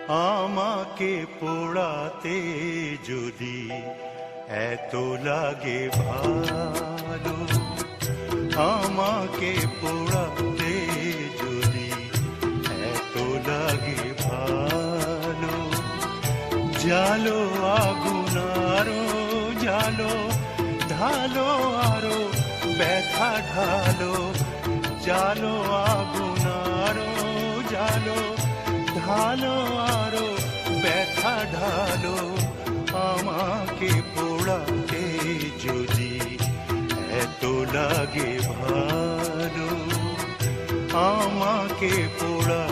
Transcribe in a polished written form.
আমাকে পোড়াতে যদি এত লাগে ভালো, আমাকে পোড়াতে যদি এত লাগে ভালো, জালো আগুন আরো জালো, ঢালো আরো ব্যথা ঢালো, জালো আগুন আরো জালো, ঢালো আরো ব্যথা ঢালো, আমাকে পোড়াতে যদি এত লাগে ভালো, আমাকে পোড়া